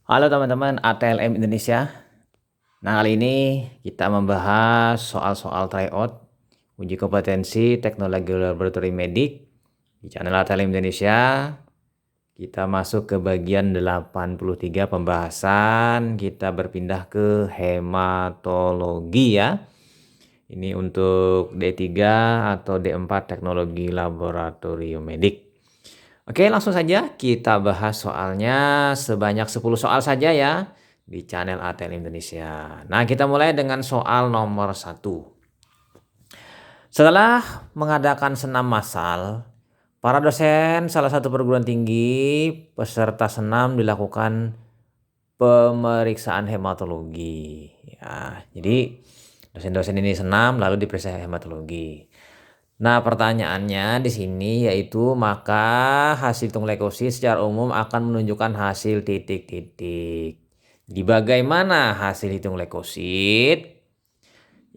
Halo teman-teman ATLM Indonesia. Nah, kali ini kita membahas soal-soal tryout uji kompetensi teknologi laboratorium medik di channel ATLM Indonesia. Kita masuk ke bagian 83 pembahasan. Kita berpindah ke hematologi ya. Ini untuk D3 atau D4 teknologi laboratorium medik. Oke, langsung saja kita bahas soalnya sebanyak 10 soal saja ya di channel ATL Indonesia. Nah, kita mulai dengan soal nomor 1. Setelah mengadakan senam massal, para dosen salah satu perguruan tinggi peserta senam dilakukan pemeriksaan hematologi. Ya, jadi dosen-dosen ini senam lalu diperiksa hematologi. Nah, pertanyaannya di sini yaitu maka hasil hitung leukosit secara umum akan menunjukkan hasil titik-titik. Di bagaimana hasil hitung leukosit?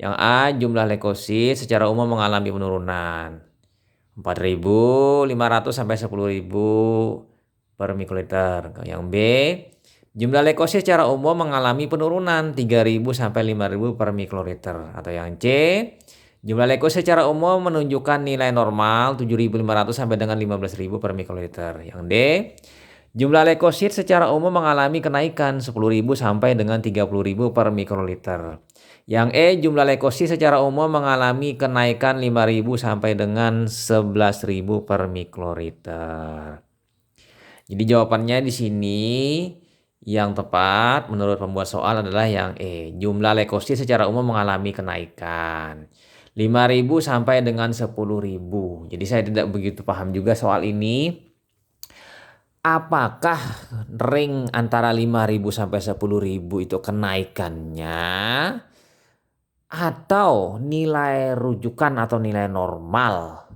Yang A, jumlah leukosit secara umum mengalami penurunan 4.500 sampai 10.000 per mikroliter. Yang B, jumlah leukosit secara umum mengalami penurunan 3.000 sampai 5.000 per mikroliter. Atau yang C, jumlah leukosit secara umum menunjukkan nilai normal 7.500 sampai dengan 15.000 per mikroliter. Yang D, jumlah leukosit secara umum mengalami kenaikan 10.000 sampai dengan 30.000 per mikroliter. Yang E, jumlah leukosit secara umum mengalami kenaikan 5.000 sampai dengan 11.000 per mikroliter. Jadi jawabannya di sini yang tepat menurut pembuat soal adalah yang E. Jumlah leukosit secara umum mengalami kenaikan 5.000 sampai dengan 10.000. Jadi saya tidak begitu paham juga soal ini. Apakah ring antara 5.000 sampai 10.000 itu kenaikannya atau nilai rujukan atau nilai normal?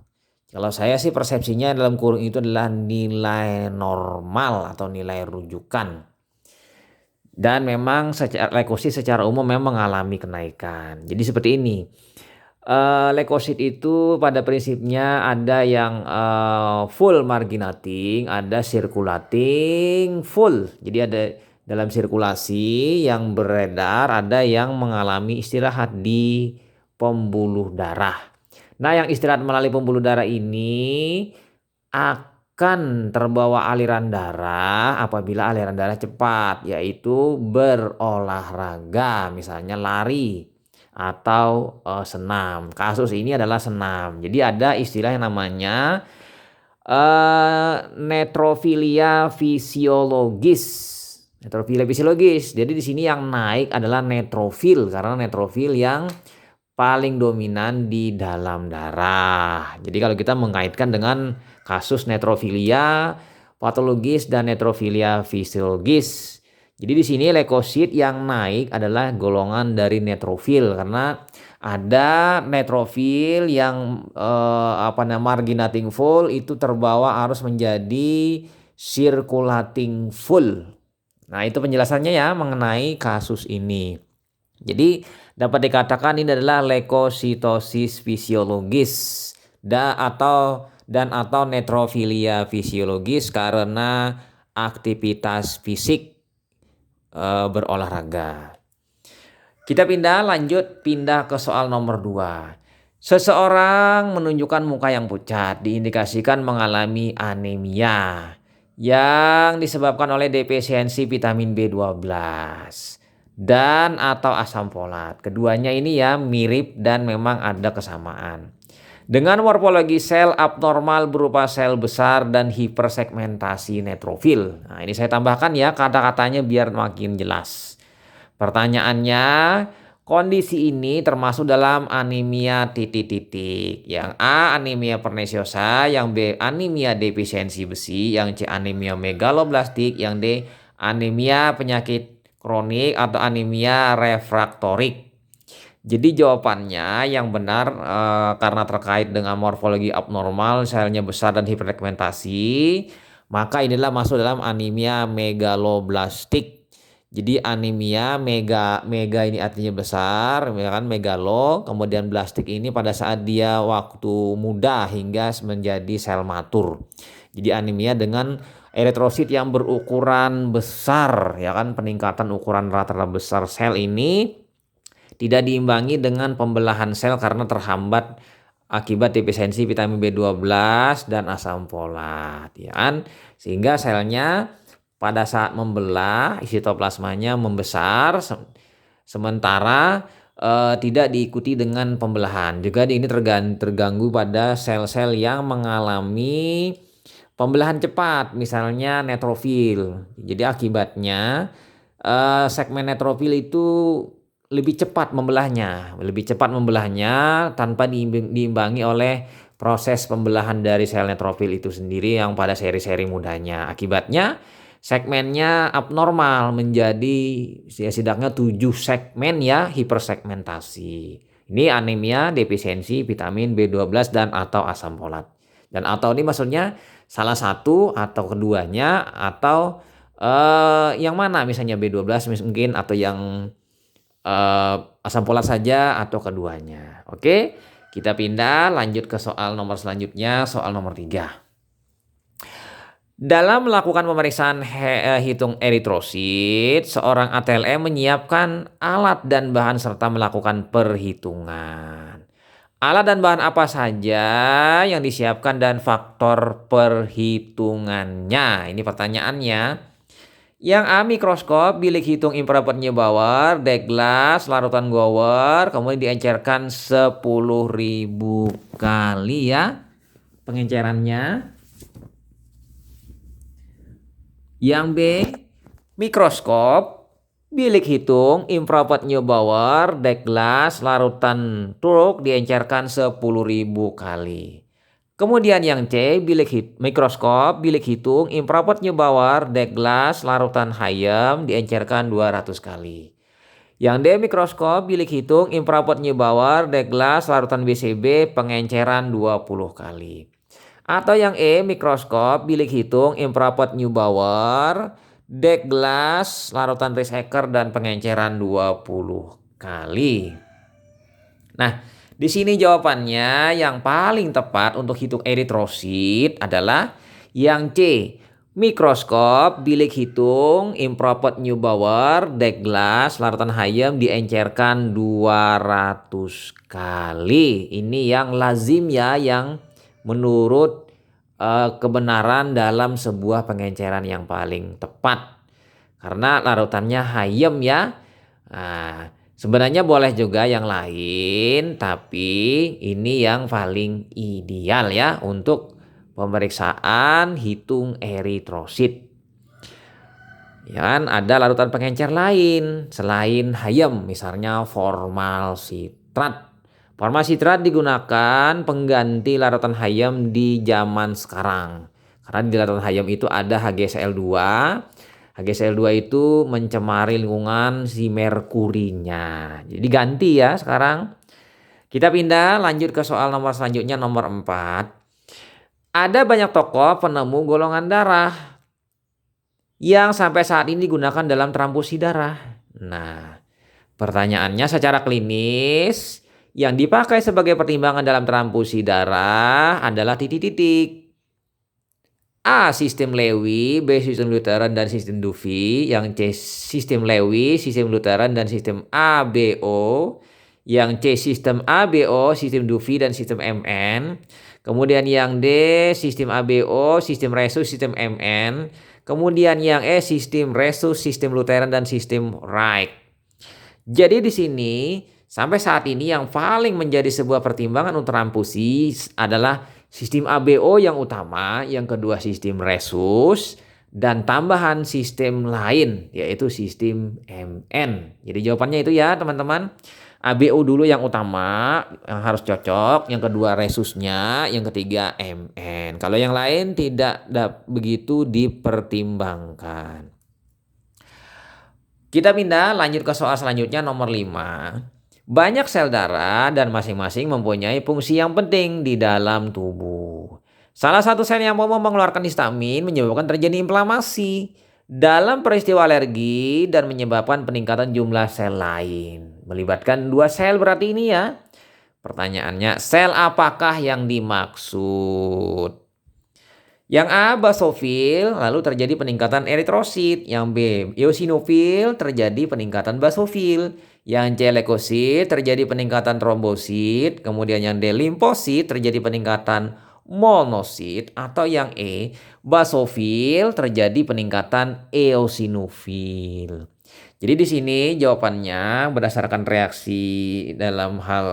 Kalau saya sih persepsinya dalam kurung itu adalah nilai normal atau nilai rujukan. Dan memang leukosit secara umum memang mengalami kenaikan. Jadi seperti ini. Leukosit itu pada prinsipnya ada yang full marginating, ada circulating full. Jadi ada dalam sirkulasi yang beredar, ada yang mengalami istirahat di pembuluh darah. Nah, yang istirahat melalui pembuluh darah ini akan terbawa aliran darah apabila aliran darah cepat, yaitu berolahraga, misalnya lari atau senam. Kasus ini adalah senam. Jadi ada istilah yang namanya netrofilia fisiologis. Netrofilia fisiologis. Jadi di sini yang naik adalah netrofil karena netrofil yang paling dominan di dalam darah. Jadi kalau kita mengaitkan dengan kasus netrofilia patologis dan netrofilia fisiologis. Jadi di sini leukosit yang naik adalah golongan dari netrofil karena ada netrofil yang marginating full itu terbawa arus menjadi circulating full. Nah, itu penjelasannya ya mengenai kasus ini. Jadi dapat dikatakan ini adalah leukositosis fisiologis atau netrofilia fisiologis karena aktivitas fisik berolahraga. Kita pindah ke soal nomor 2. Seseorang menunjukkan muka yang pucat diindikasikan mengalami anemia yang disebabkan oleh defisiensi vitamin B12 dan atau asam folat. Keduanya ini ya mirip dan memang ada kesamaan. Dengan morfologi sel abnormal berupa sel besar dan hipersegmentasi netrofil. Nah, ini saya tambahkan ya kata-katanya biar makin jelas. Pertanyaannya, kondisi ini termasuk dalam anemia titik-titik. Yang A, anemia pernisiosa, yang B, anemia defisiensi besi, yang C, anemia megaloblastik, yang D, anemia penyakit kronik atau anemia refraktorik. Jadi jawabannya yang benar karena terkait dengan morfologi abnormal, selnya besar dan hipersegmentasi, maka inilah masuk dalam anemia megaloblastik. Jadi anemia mega ini artinya besar, ya kan, megalo, kemudian blastik ini pada saat dia waktu muda hingga menjadi sel matur. Jadi anemia dengan eritrosit yang berukuran besar, ya kan, peningkatan ukuran rata-rata besar sel ini tidak diimbangi dengan pembelahan sel karena terhambat akibat defisiensi vitamin B12 dan asam folat, ya kan. Sehingga selnya pada saat membelah sitoplasmanya membesar, sementara tidak diikuti dengan pembelahan. Juga ini terganggu pada sel-sel yang mengalami pembelahan cepat, misalnya neutrofil. Jadi akibatnya segmen neutrofil itu lebih cepat membelahnya tanpa diimbangi oleh proses pembelahan dari sel neutrofil itu sendiri yang pada seri-seri mudanya. Akibatnya segmennya abnormal menjadi setidaknya 7 segmen ya, hipersegmentasi. Ini anemia defisiensi vitamin B12 dan atau asam folat. Dan atau ini maksudnya salah satu atau keduanya atau yang mana, misalnya B12 mungkin, atau yang asam folat saja atau keduanya. Oke, kita pindah lanjut ke soal nomor selanjutnya, soal nomor 3. Dalam melakukan pemeriksaan hitung eritrosit, seorang ATLM menyiapkan alat dan bahan serta melakukan perhitungan. Alat dan bahan apa saja yang disiapkan dan faktor perhitungannya? Ini pertanyaannya. Yang A, mikroskop, bilik hitung infrared Neubauer, Douglas, larutan Gower, kemudian diencerkan 10.000 kali ya pengencerannya. Yang B, mikroskop, bilik hitung infrared Neubauer, Douglas, larutan Turk diencerkan 10.000 kali. Kemudian yang C, mikroskop, bilik hitung, infrared Neubauer, Douglas, larutan Hayem diencerkan 200 kali. Yang D, mikroskop, bilik hitung, infrared Neubauer, Douglas, larutan BCB, pengenceran 20 kali. Atau yang E, mikroskop, bilik hitung, infrared Neubauer, Douglas, larutan Rieshecker, dan pengenceran 20 kali. Nah, di sini jawabannya yang paling tepat untuk hitung eritrosit adalah yang C, mikroskop, bilik hitung, infrared Neubauer, Douglas, larutan Hayem diencerkan 200 kali. Ini yang lazim ya, yang menurut kebenaran dalam sebuah pengenceran yang paling tepat. Karena larutannya Hayem ya. Nah, sebenarnya boleh juga yang lain, tapi ini yang paling ideal ya untuk pemeriksaan hitung eritrosit. Ya kan, ada larutan pengencer lain selain Hayem, misalnya formalsitrat. Formalsitrat digunakan pengganti larutan Hayem di zaman sekarang. Karena di larutan Hayem itu ada HgCl2. HgCl2 itu mencemari lingkungan si merkurinya. Jadi ganti ya sekarang. Kita pindah lanjut ke soal nomor selanjutnya, nomor 4. Ada banyak tokoh penemu golongan darah yang sampai saat ini digunakan dalam transfusi darah. Nah, pertanyaannya secara klinis yang dipakai sebagai pertimbangan dalam transfusi darah adalah titik-titik. A, sistem Lewy, B, sistem Lutheran dan sistem Duffy. Yang C, sistem Lewy, sistem Lutheran dan sistem ABO. Yang C, sistem ABO, sistem Duffy dan sistem MN. Kemudian yang D, sistem ABO, sistem Resus, sistem MN. Kemudian yang E, sistem Resus, sistem Lutheran dan sistem Reich. Jadi di sini sampai saat ini yang paling menjadi sebuah pertimbangan untuk transfusi adalah sistem ABO yang utama, yang kedua sistem Resus, dan tambahan sistem lain yaitu sistem MN. Jadi jawabannya itu ya teman-teman. ABO dulu yang utama yang harus cocok, yang kedua Resusnya, yang ketiga MN. Kalau yang lain tidak begitu dipertimbangkan. Kita pindah lanjut ke soal selanjutnya, nomor 5. Banyak sel darah dan masing-masing mempunyai fungsi yang penting di dalam tubuh. Salah satu sel yang mau mengeluarkan histamin menyebabkan terjadi inflamasi dalam peristiwa alergi dan menyebabkan peningkatan jumlah sel lain. Melibatkan 2 sel berarti ini ya. Pertanyaannya, sel apakah yang dimaksud? Yang A, basofil, lalu terjadi peningkatan eritrosit. Yang B, eosinofil, terjadi peningkatan basofil. Yang C, leukosit, terjadi peningkatan trombosit. Kemudian yang D, limfosit, terjadi peningkatan monosit. Atau yang E, basofil, terjadi peningkatan eosinofil. Jadi di sini jawabannya berdasarkan reaksi dalam hal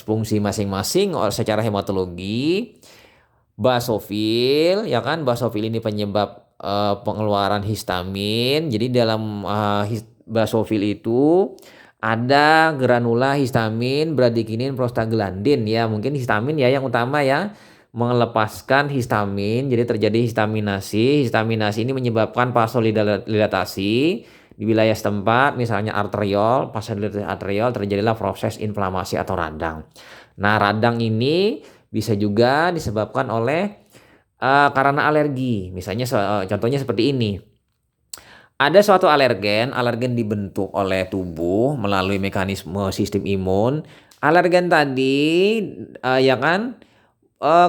fungsi masing-masing secara hematologi. Basofil, ya kan? Basofil ini penyebab pengeluaran histamin. Jadi dalam basofil itu ada granula histamin, bradikinin, prostaglandin ya. Mungkin histamin ya yang utama ya, melepaskan histamin. Jadi terjadi histaminasi. Histaminasi ini menyebabkan vasodilatasi di wilayah setempat, misalnya arteriol. Vasodilatasi arteriol, terjadilah proses inflamasi atau radang. Nah, radang ini bisa juga disebabkan oleh karena alergi. Misalnya contohnya seperti ini. Ada suatu alergen dibentuk oleh tubuh melalui mekanisme sistem imun. Alergen tadi ya kan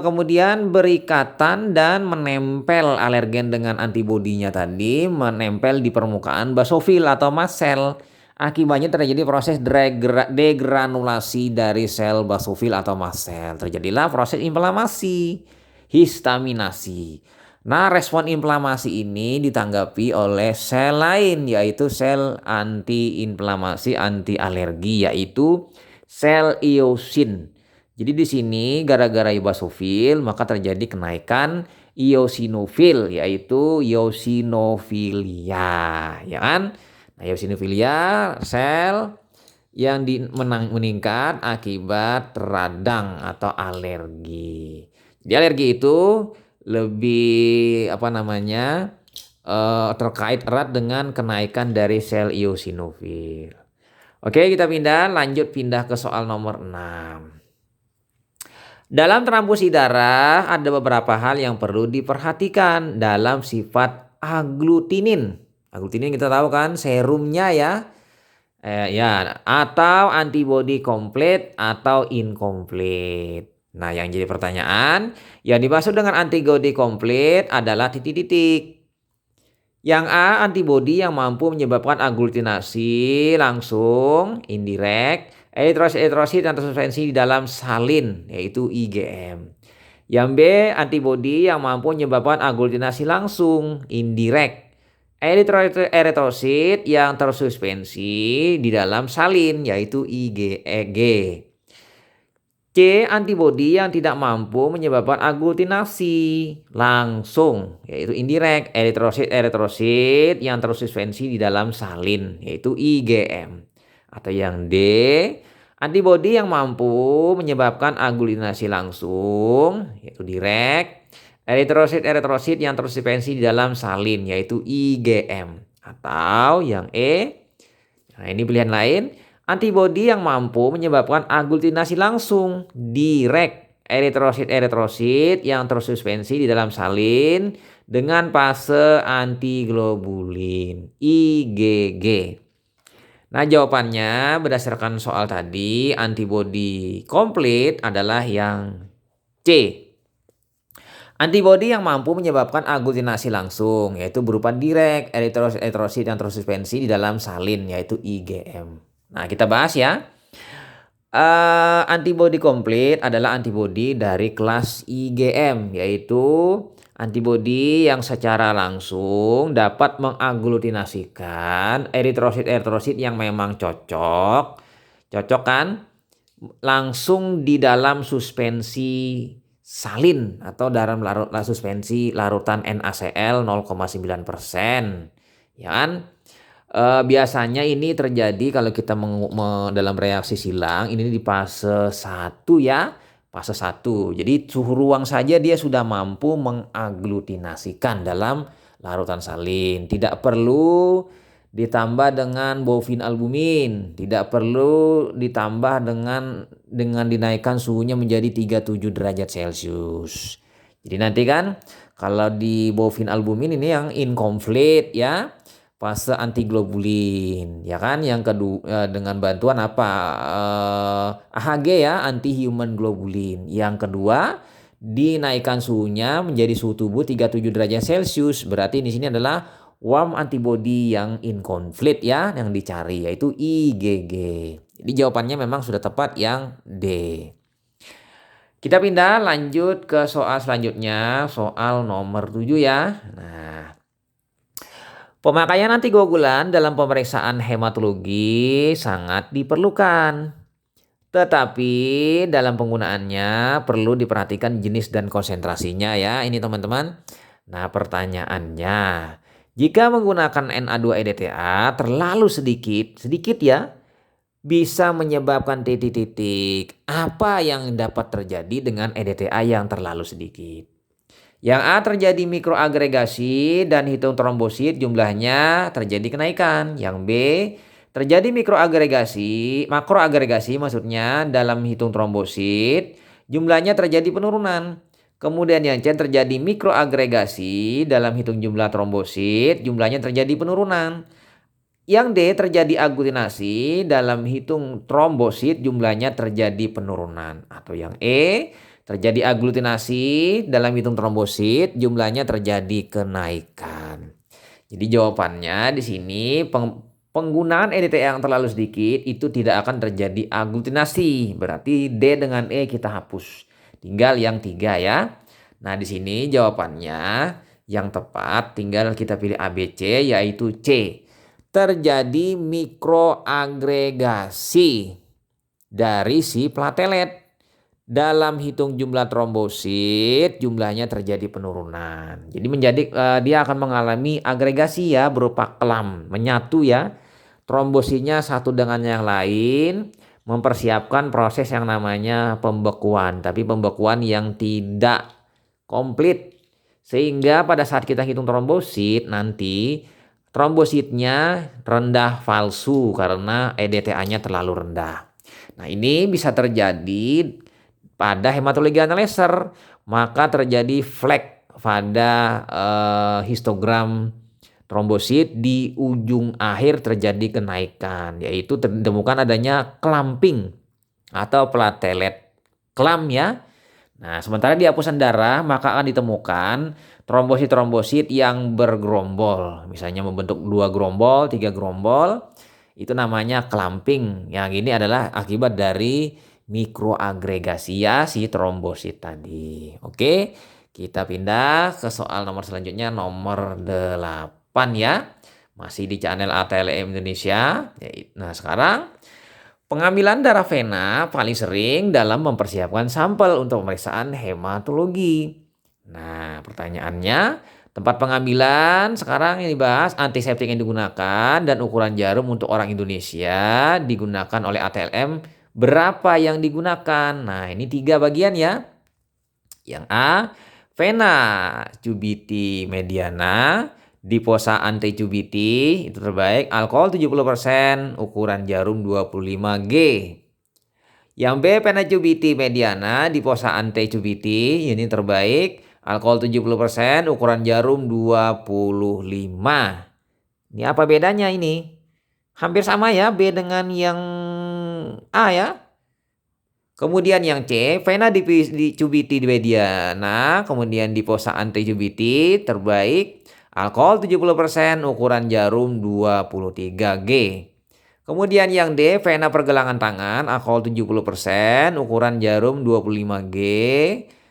kemudian berikatan dan menempel alergen dengan antibodinya tadi menempel di permukaan basofil atau mast cell. Akibatnya terjadi proses degranulasi dari sel basofil atau mast cell. Terjadilah proses inflamasi, histaminasi. Nah, respon inflamasi ini ditanggapi oleh sel lain, yaitu sel anti-inflamasi, anti-alergi, yaitu sel iosin. Jadi di sini gara-gara basofil maka terjadi kenaikan eosinofil, yaitu eosinofilia, ya kan? Nah, eosinofilia sel yang meningkat akibat radang atau alergi. Jadi alergi itu lebih terkait erat dengan kenaikan dari sel eosinofil. Oke, kita lanjut ke soal nomor 6. Dalam transfusi darah ada beberapa hal yang perlu diperhatikan dalam sifat aglutinin. Aglutinin kita tahu kan serumnya ya. Atau antibodi komplit atau inkomplit. Nah, yang jadi pertanyaan, yang dimaksud dengan antibodi komplit adalah titik-titik. Yang A, antibodi yang mampu menyebabkan aglutinasi langsung, indirect, eritrosit yang tersuspensi di dalam salin, yaitu IgM. Yang B, antibodi yang mampu menyebabkan aglutinasi langsung, indirect, eritrosit yang tersuspensi di dalam salin, yaitu IgG. C, antibodi yang tidak mampu menyebabkan aglutinasi langsung, yaitu indirect, eritrosit yang tersuspensi di dalam salin, yaitu IgM. Atau yang D, antibodi yang mampu menyebabkan aglutinasi langsung, yaitu direct, eritrosit yang tersuspensi di dalam salin, yaitu IgM. Atau yang E, nah ini pilihan lain, antibodi yang mampu menyebabkan aglutinasi langsung, direct, eritrosit yang tersuspensi di dalam salin dengan fase antiglobulin, IgG. Nah, jawabannya berdasarkan soal tadi, antibodi komplit adalah yang C. Antibodi yang mampu menyebabkan aglutinasi langsung, yaitu berupa direct, eritrosit yang tersuspensi di dalam salin, yaitu IgM. Nah, kita bahas ya. Antibodi komplit adalah antibodi dari kelas IgM, yaitu antibodi yang secara langsung dapat mengaglutinasikan eritrosit yang memang cocok kan, langsung di dalam suspensi salin atau dalam suspensi larutan NaCl 0,9%, ya kan? Biasanya ini terjadi kalau kita dalam reaksi silang ini di fase 1 ya. Fase 1. Jadi suhu ruang saja dia sudah mampu mengaglutinasikan dalam larutan salin. Tidak perlu ditambah dengan bovin albumin, tidak perlu ditambah dengan dinaikkan suhunya menjadi 37 derajat Celcius. Jadi nanti kan kalau di bovin albumin ini yang incomplete ya, fase antiglobulin, ya kan? Yang kedua dengan bantuan apa? AHG ya, anti human globulin. Yang kedua dinaikkan suhunya menjadi suhu tubuh 37 derajat Celcius. Berarti di sini adalah warm antibody yang incomplete ya, yang dicari yaitu IgG. Jadi jawabannya memang sudah tepat yang D. Kita pindah lanjut ke soal selanjutnya, soal nomor 7 ya. Nah, pemakaian antikoagulan dalam pemeriksaan hematologi sangat diperlukan. Tetapi dalam penggunaannya perlu diperhatikan jenis dan konsentrasinya ya, ini teman-teman. Nah, pertanyaannya, jika menggunakan Na2-EDTA terlalu sedikit ya, bisa menyebabkan titik-titik. Apa yang dapat terjadi dengan EDTA yang terlalu sedikit? Yang A, terjadi mikroagregasi dan hitung trombosit jumlahnya terjadi kenaikan. Yang B, terjadi makroagregasi maksudnya dalam hitung trombosit jumlahnya terjadi penurunan. Kemudian yang C, terjadi mikroagregasi dalam hitung jumlah trombosit jumlahnya terjadi penurunan. Yang D, terjadi aglutinasi dalam hitung trombosit jumlahnya terjadi penurunan. Atau yang E, terjadi aglutinasi dalam hitung trombosit jumlahnya terjadi kenaikan. Jadi jawabannya di sini penggunaan EDTA yang terlalu sedikit itu tidak akan terjadi aglutinasi. Berarti D dengan E kita hapus. Tinggal yang 3 ya. Nah, di sini jawabannya yang tepat tinggal kita pilih ABC yaitu C. Terjadi mikroagregasi dari si platelet. Dalam hitung jumlah trombosit jumlahnya terjadi penurunan. Jadi dia akan mengalami agregasi ya, berupa klam, menyatu ya. Trombositnya satu dengan yang lain, mempersiapkan proses yang namanya pembekuan. Tapi pembekuan yang tidak komplit. Sehingga pada saat kita hitung trombosit nanti trombositnya rendah palsu karena EDTA-nya terlalu rendah. Nah, ini bisa terjadi pada hematologi analyzer, maka terjadi flag pada histogram trombosit di ujung akhir terjadi kenaikan, yaitu ditemukan adanya clumping atau platelet clump ya. Nah, sementara di hapusan darah maka akan ditemukan trombosit-trombosit yang bergerombol, misalnya membentuk 2 gerombol, 3 gerombol, itu namanya clumping. Yang ini adalah akibat dari mikroagregasi ya si trombosit tadi. Oke, kita pindah ke soal nomor selanjutnya, nomor 8 ya. Masih di channel ATLM Indonesia. Nah, sekarang pengambilan darah vena paling sering dalam mempersiapkan sampel untuk pemeriksaan hematologi. Nah, pertanyaannya, tempat pengambilan sekarang yang dibahas, antiseptik yang digunakan dan ukuran jarum untuk orang Indonesia digunakan oleh ATLM berapa yang digunakan? Nah, ini 3 bagian ya. Yang A, vena cubiti mediana, diposa ante cubiti, itu terbaik, alkohol 70%, ukuran jarum 25G. Yang B, vena cubiti mediana, diposa ante cubiti, ini terbaik, alkohol 70%, ukuran jarum 25. Ini apa bedanya ini? Hampir sama ya, B dengan yang A ya. Kemudian yang C, vena dicubiti mediana, kemudian diposa ante cubiti, terbaik, alkohol 70%, ukuran jarum 23G. Kemudian yang D, vena pergelangan tangan, alkohol 70%, ukuran jarum 25G.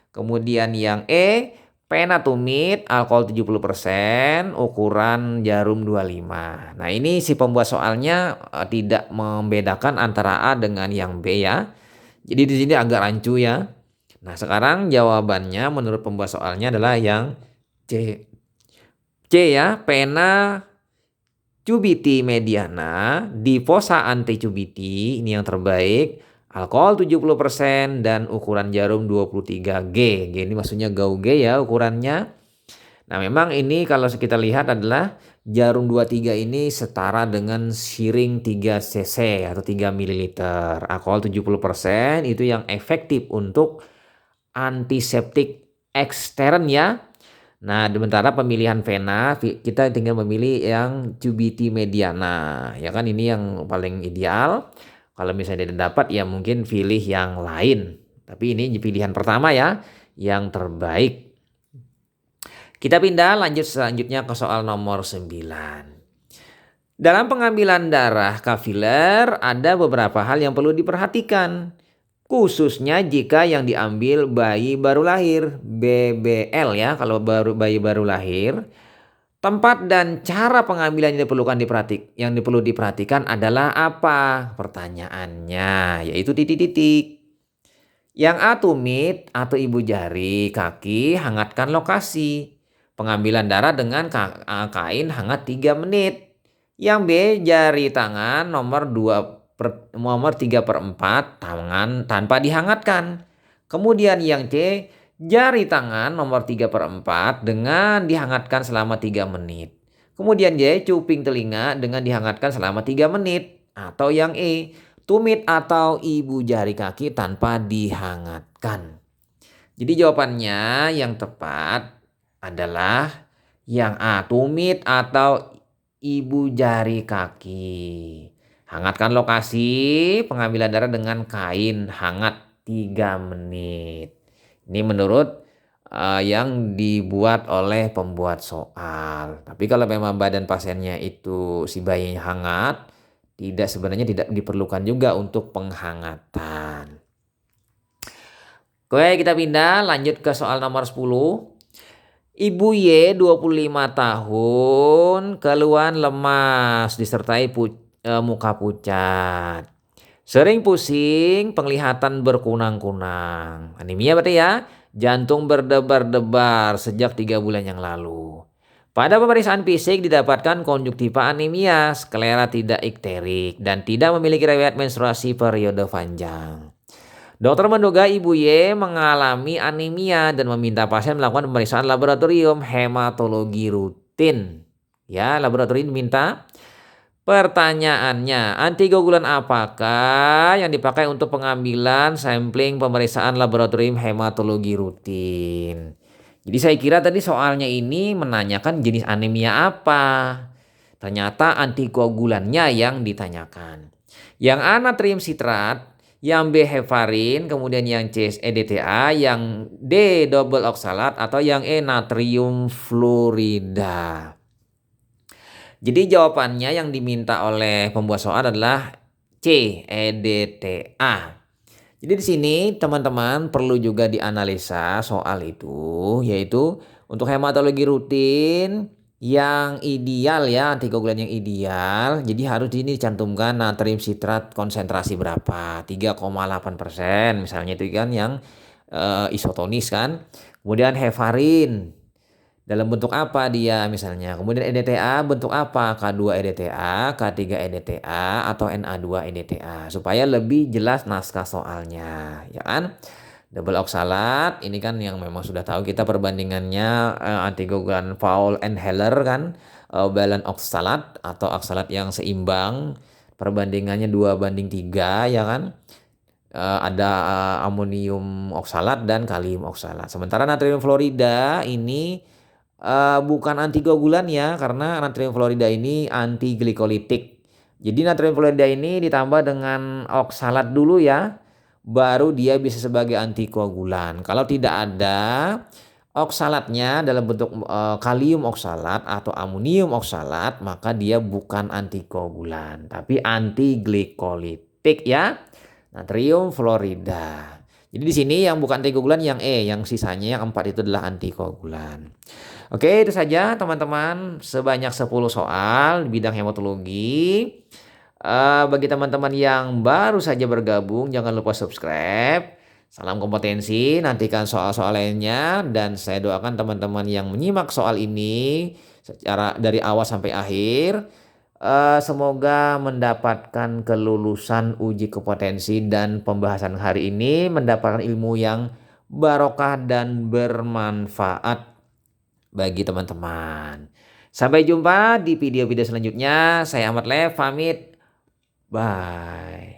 Kemudian yang E, vena tumit, alkohol 70%, ukuran jarum 25. Nah, ini si pembuat soalnya tidak membedakan antara A dengan yang B ya. Jadi di sini agak rancu ya. Nah, sekarang jawabannya menurut pembuat soalnya adalah yang C. C ya, vena cubiti mediana, diposa ante cubiti, ini yang terbaik, alkohol 70% dan ukuran jarum 23G. G ini maksudnya gauge ya ukurannya. Nah, memang ini kalau kita lihat adalah jarum 23 ini setara dengan siring 3 cc atau 3 ml. Alkohol 70% itu yang efektif untuk antiseptik ekstern ya. Nah, sementara pemilihan vena kita tinggal memilih yang cubiti mediana. Ya kan, ini yang paling ideal. Kalau misalnya tidak dapat ya mungkin pilih yang lain. Tapi ini pilihan pertama ya. yang terbaik. Kita pindah lanjut selanjutnya ke soal nomor 9. Dalam pengambilan darah kapiler ada beberapa hal yang perlu diperhatikan. Khususnya jika yang diambil bayi baru lahir, BBL ya, kalau bayi baru lahir. Tempat dan cara pengambilan yang perlu diperhatikan adalah apa? Pertanyaannya yaitu titik-titik. Yang A tumit atau ibu jari kaki hangatkan lokasi. Pengambilan darah dengan kain hangat 3 menit. Yang B jari tangan nomor 3/4 tangan tanpa dihangatkan. Kemudian yang C jari tangan nomor 3/4 dengan dihangatkan selama 3 menit. Kemudian D cuping telinga dengan dihangatkan selama 3 menit. Atau yang E tumit atau ibu jari kaki tanpa dihangatkan. Jadi jawabannya yang tepat adalah yang A, tumit atau ibu jari kaki. Hangatkan lokasi pengambilan darah dengan kain hangat 3 menit. Ini menurut yang dibuat oleh pembuat soal. Tapi kalau memang badan pasiennya itu si bayinya hangat, sebenarnya tidak diperlukan juga untuk penghangatan. Oke, kita pindah lanjut ke soal nomor 10. Ibu Y 25 tahun keluhan lemas disertai muka pucat. Sering pusing, penglihatan berkunang-kunang. Anemia berarti ya. Jantung berdebar-debar sejak 3 bulan yang lalu. Pada pemeriksaan fisik didapatkan konjuktiva anemia, sklera tidak ikterik, dan tidak memiliki riwayat menstruasi periode panjang. Dokter menduga ibu Y mengalami anemia dan meminta pasien melakukan pemeriksaan laboratorium hematologi rutin. Ya, laboratorium diminta. Pertanyaannya, antikoagulan apakah yang dipakai untuk pengambilan sampling pemeriksaan laboratorium hematologi rutin? Jadi saya kira tadi soalnya ini menanyakan jenis anemia apa. Ternyata antikoagulannya yang ditanyakan. Yang A natrium sitrat, yang B heparin, kemudian yang C EDTA, yang D double oksalat, atau yang E natrium fluorida. Jadi jawabannya yang diminta oleh pembuat soal adalah C, EDTA. Jadi di sini teman-teman perlu juga dianalisa soal itu, yaitu untuk hematologi rutin yang ideal ya, antikoagulan yang ideal. Jadi harus ini dicantumkan natrium sitrat konsentrasi berapa? 3,8% misalnya, itu kan yang isotonis kan. Kemudian heparin dalam bentuk apa dia misalnya. Kemudian EDTA bentuk apa? K2 EDTA, K3 EDTA, atau Na2 EDTA. Supaya lebih jelas naskah soalnya, ya kan? Double oksalat ini kan yang memang sudah tahu kita perbandingannya antikoagulan Paul and Heller kan. Balance oksalat atau oksalat yang seimbang. Perbandingannya 2:3 ya kan. Ada amonium oksalat dan kalium oksalat. Sementara natrium fluorida ini bukan antikoagulan ya, karena natrium fluorida ini antiglikolitik. Jadi natrium fluorida ini ditambah dengan oksalat dulu ya, baru dia bisa sebagai antikoagulan. Kalau tidak ada oksalatnya dalam bentuk kalium oksalat atau amonium oksalat, maka dia bukan antikoagulan, tapi antiglikolitik ya, natrium fluorida. Jadi di sini yang bukan antikoagulan yang E, yang sisanya yang 4 itu adalah antikoagulan. Oke, itu saja teman-teman, sebanyak 10 soal di bidang hematologi. Bagi teman-teman yang baru saja bergabung, jangan lupa subscribe. Salam kompetensi, nantikan soal-soal lainnya, dan saya doakan teman-teman yang menyimak soal ini secara dari awal sampai akhir, semoga mendapatkan kelulusan uji kompetensi dan pembahasan hari ini, mendapatkan ilmu yang barokah dan bermanfaat bagi teman-teman. Sampai jumpa di video-video selanjutnya. Saya Ahmad Lev pamit. Bye.